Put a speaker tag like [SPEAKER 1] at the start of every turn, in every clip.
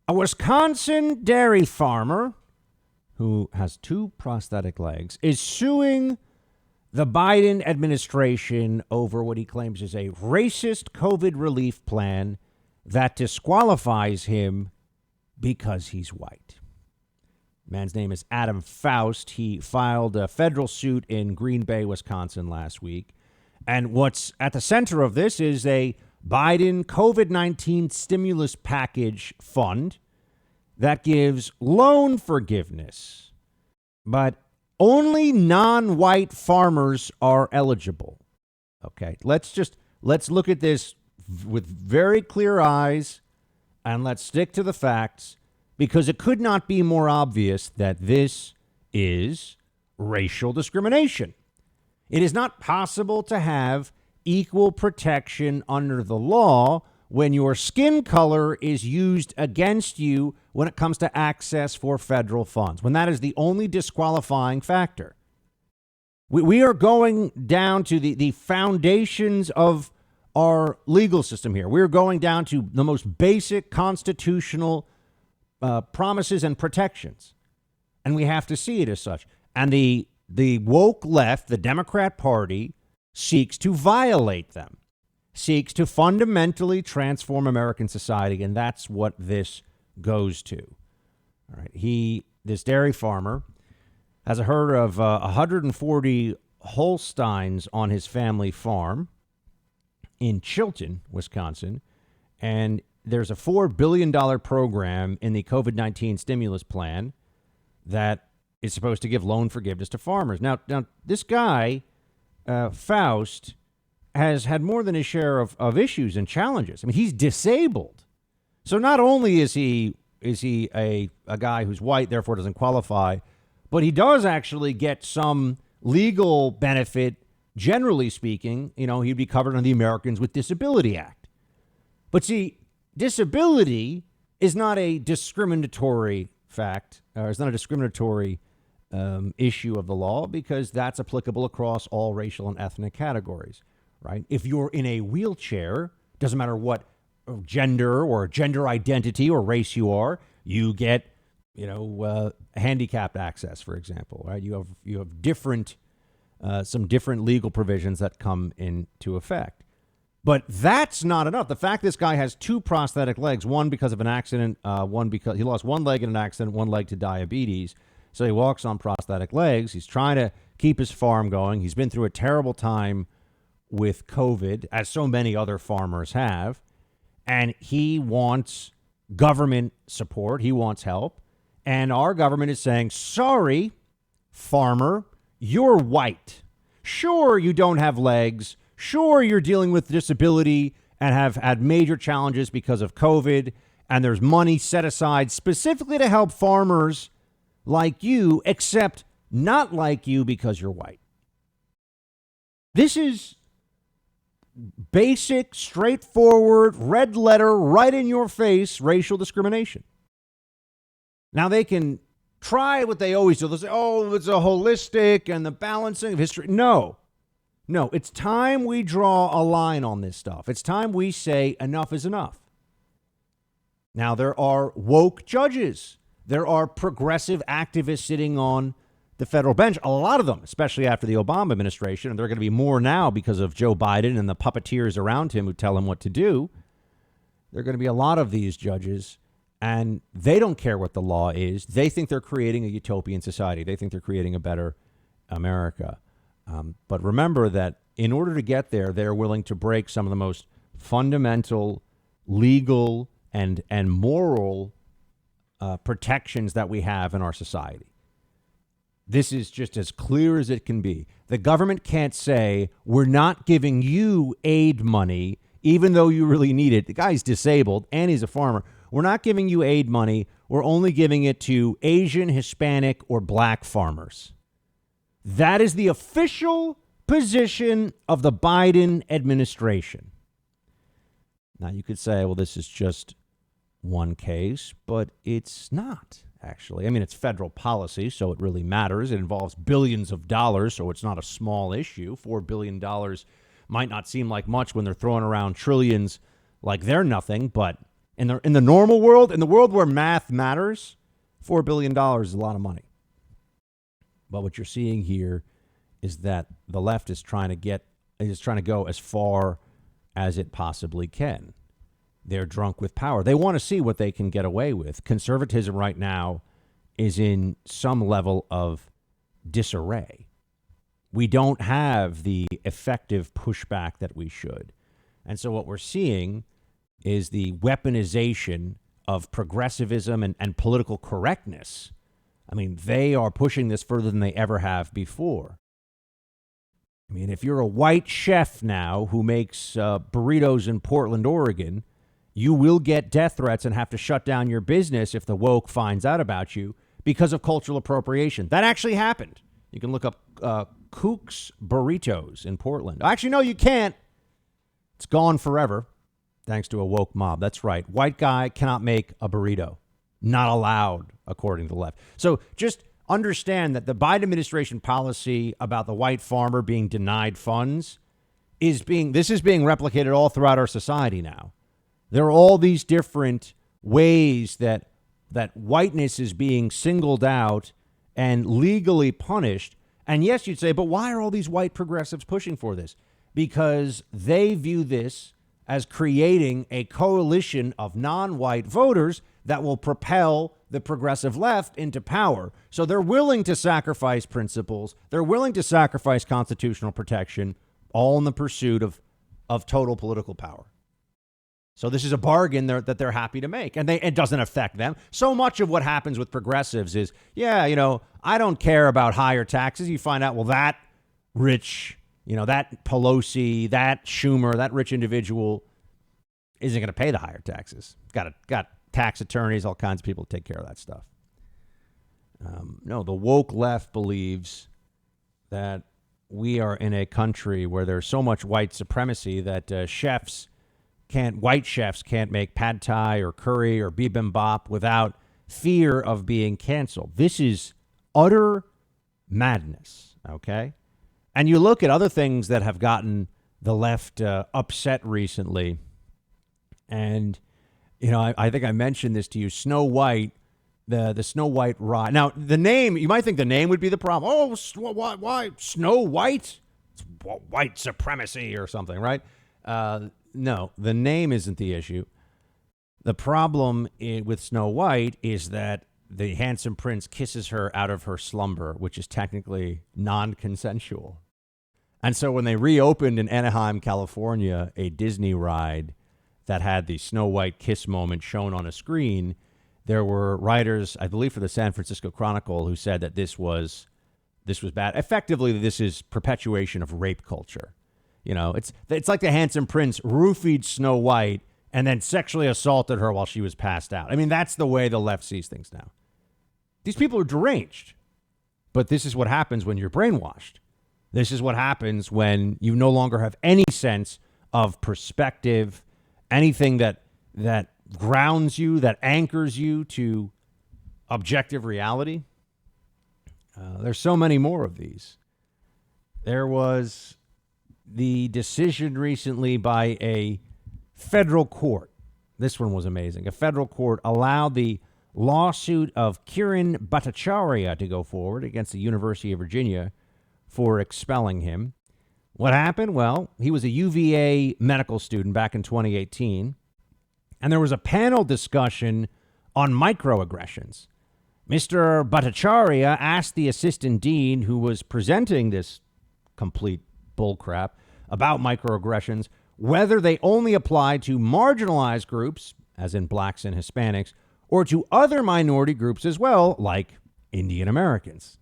[SPEAKER 1] A Wisconsin dairy farmer who has 2 prosthetic legs is suing the Biden administration over what he claims is a racist COVID relief plan that disqualifies him because he's white. Man's name is Adam Faust. He filed a federal suit in Green Bay, Wisconsin last week. And what's at the center of this is a Biden COVID-19 stimulus package fund that gives loan forgiveness, but only non-white farmers are eligible. Okay, let's look at this with very clear eyes and let's stick to the facts, because it could not be more obvious that this is racial discrimination. It is not possible to have equal protection under the law when your skin color is used against you when it comes to access for federal funds, when that is the only disqualifying factor. We are going down to the foundations of our legal system here. We're going down to the most basic constitutional promises and protections, and we have to see it as such. And the woke left, the Democrat Party, seeks to violate them, seeks to fundamentally transform American society, and that's what this goes to. All right, this dairy farmer has a herd of 140 Holsteins on his family farm in Chilton, Wisconsin, and there's a $4 billion program in the COVID-19 stimulus plan that is supposed to give loan forgiveness to farmers. Now this guy, Faust, has had more than his share of issues and challenges. I mean, he's disabled. So not only is he a guy who's white, therefore doesn't qualify, but he does actually get some legal benefit, generally speaking. You know, he'd be covered under the Americans with Disability Act. But see, disability is not a discriminatory fact, or it's not a discriminatory issue of the law, because that's applicable across all racial and ethnic categories, right? If you're in a wheelchair, doesn't matter what gender or gender identity or race you are, you get, handicapped access, for example, right? You have different, some different legal provisions that come into effect. But that's not enough. The fact this guy has 2 prosthetic legs, one because of an accident, one because he lost one leg in an accident, one leg to diabetes. So he walks on prosthetic legs. He's trying to keep his farm going. He's been through a terrible time with COVID, as so many other farmers have. And he wants government support. He wants help. And our government is saying, sorry, farmer, you're white. Sure, you don't have legs. Sure, you're dealing with disability and have had major challenges because of COVID, and there's money set aside specifically to help farmers like you, except not like you because you're white. This is basic, straightforward, red letter, right in your face racial discrimination. Now, they can try what they always do. They'll say, oh, it's a holistic and the balancing of history. No, it's time we draw a line on this stuff. It's time we say enough is enough. Now, there are woke judges. There are progressive activists sitting on the federal bench, a lot of them, especially after the Obama administration. And there are going to be more now because of Joe Biden and the puppeteers around him who tell him what to do. There are going to be a lot of these judges, and they don't care what the law is. They think they're creating a utopian society. They think they're creating a better America. But remember that in order to get there, they're willing to break some of the most fundamental legal and moral protections that we have in our society. This is just as clear as it can be. The government can't say, we're not giving you aid money, even though you really need it. The guy's disabled and he's a farmer. We're not giving you aid money. We're only giving it to Asian, Hispanic, or black farmers. That is the official position of the Biden administration. Now, you could say, well, this is just one case, but it's not, actually. I mean, it's federal policy, so it really matters. It involves billions of dollars, so it's not a small issue. $4 billion might not seem like much when they're throwing around trillions like they're nothing, but In the normal world, in the world where math matters, $4 billion is a lot of money. But what you're seeing here is that the left is trying to go as far as it possibly can. They're drunk with power. They want to see what they can get away with. Conservatism right now is in some level of disarray. We don't have the effective pushback that we should. And so what we're seeing is the weaponization of progressivism and political correctness. I mean, they are pushing this further than they ever have before. I mean, if you're a white chef now who makes burritos in Portland, Oregon, you will get death threats and have to shut down your business if the woke finds out about you because of cultural appropriation. That actually happened. You can look up Kook's Burritos in Portland. Actually, no, you can't. It's gone forever, thanks to a woke mob. That's right. White guy cannot make a burrito. Not allowed, according to the left. So just understand that the Biden administration policy about the white farmer being denied funds is being replicated all throughout our society now. There are all these different ways that whiteness is being singled out and legally punished. And yes, you'd say, but why are all these white progressives pushing for this? Because they view this as creating a coalition of non-white voters that will propel the progressive left into power. So they're willing to sacrifice principles. They're willing to sacrifice constitutional protection, all in the pursuit of total political power. So this is a bargain that they're happy to make, and it doesn't affect them. So much of what happens with progressives is, I don't care about higher taxes. You find out, well, that rich, that Pelosi, that Schumer, that rich individual isn't going to pay the higher taxes. Got tax attorneys, all kinds of people to take care of that stuff. No, the woke left believes that we are in a country where there's so much white supremacy that white chefs can't make pad thai or curry or bibimbap without fear of being canceled. This is utter madness, okay? And you look at other things that have gotten the left upset recently, and I think I mentioned this to you. Snow White, the Snow White ride. Now, the name, you might think the name would be the problem. Oh, why Snow White? It's white supremacy or something, right? No, the name isn't the issue. The problem with Snow White is that the handsome prince kisses her out of her slumber, which is technically non-consensual. And so when they reopened in Anaheim, California, a Disney ride that had the Snow White kiss moment shown on a screen, there were writers, I believe for the San Francisco Chronicle, who said that this was bad. Effectively, this is perpetuation of rape culture. It's like the handsome prince roofied Snow White and then sexually assaulted her while she was passed out. I mean, that's the way the left sees things now. These people are deranged, but this is what happens when you're brainwashed. This is what happens when you no longer have any sense of perspective, anything that grounds you, that anchors you to objective reality. There's so many more of these. There was the decision recently by a federal court. This one was amazing. A federal court allowed the lawsuit of Kiran Bhattacharya to go forward against the University of Virginia for expelling him. What happened? Well, he was a UVA medical student back in 2018, and there was a panel discussion on microaggressions. Mr. Bhattacharya asked the assistant dean who was presenting this complete bullcrap about microaggressions whether they only apply to marginalized groups, as in blacks and Hispanics, or to other minority groups as well, like Indian Americans.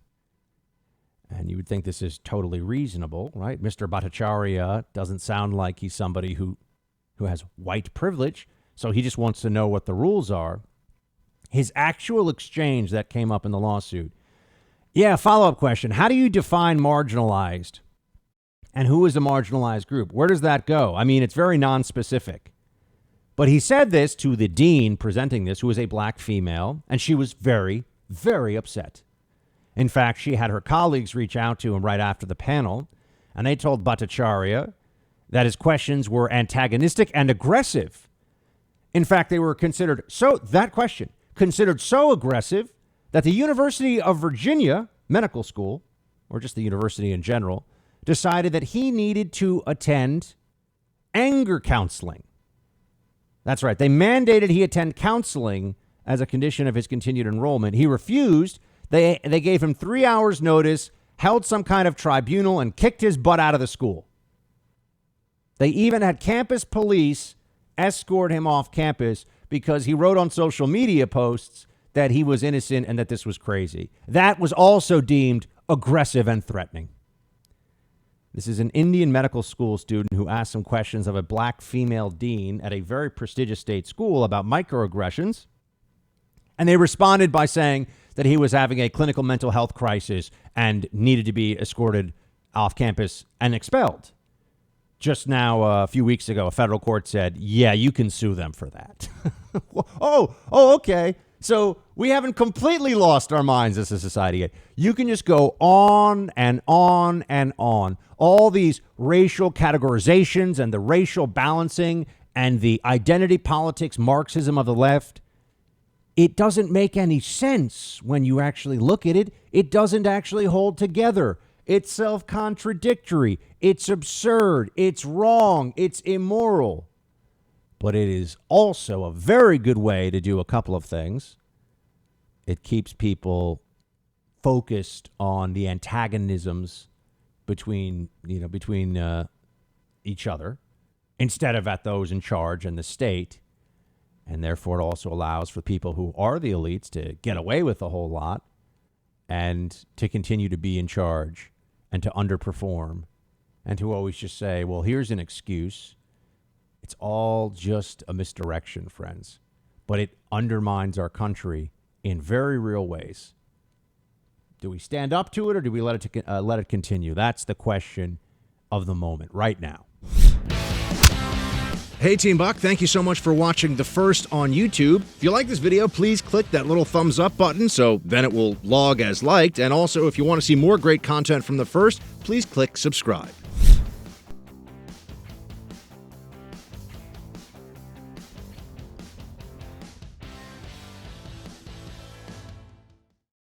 [SPEAKER 1] And you would think this is totally reasonable, right? Mr. Bhattacharya doesn't sound like he's somebody who has white privilege, so he just wants to know what the rules are. His actual exchange that came up in the lawsuit. Yeah, follow-up question. How do you define marginalized? And who is a marginalized group? Where does that go? I mean, it's very nonspecific. But he said this to the dean presenting this, who was a black female, and she was very, very upset. In fact, she had her colleagues reach out to him right after the panel, and they told Bhattacharya that his questions were antagonistic and aggressive. In fact, they were considered so aggressive that the University of Virginia Medical School, or just the university in general, decided that he needed to attend anger counseling. That's right. They mandated he attend counseling as a condition of his continued enrollment. He refused. They gave him 3 hours notice, held some kind of tribunal, and kicked his butt out of the school. They even had campus police escort him off campus because he wrote on social media posts that he was innocent and that this was crazy. That was also deemed aggressive and threatening. This is an Indian medical school student who asked some questions of a black female dean at a very prestigious state school about microaggressions. And they responded by saying that he was having a clinical mental health crisis and needed to be escorted off campus and expelled. Just now, a few weeks ago, a federal court said, yeah, you can sue them for that. Okay. So we haven't completely lost our minds as a society yet. You can just go on and on and on. All these racial categorizations and the racial balancing and the identity politics, Marxism of the left. It doesn't make any sense when you actually look at it. It doesn't actually hold together. It's self-contradictory. It's absurd. It's wrong. It's immoral. But it is also a very good way to do a couple of things. It keeps people focused on the antagonisms between each other instead of at those in charge and the state. And therefore, it also allows for people who are the elites to get away with a whole lot and to continue to be in charge and to underperform and to always just say, well, here's an excuse. It's all just a misdirection, friends. But it undermines our country in very real ways. Do we stand up to it or do we let it continue? That's the question of the moment right now. Hey, Team Buck, thank you so much for watching The First on YouTube. If you like this video, please click that little thumbs up button so then it will log as liked. And also, if you want to see more great content from The First, please click subscribe.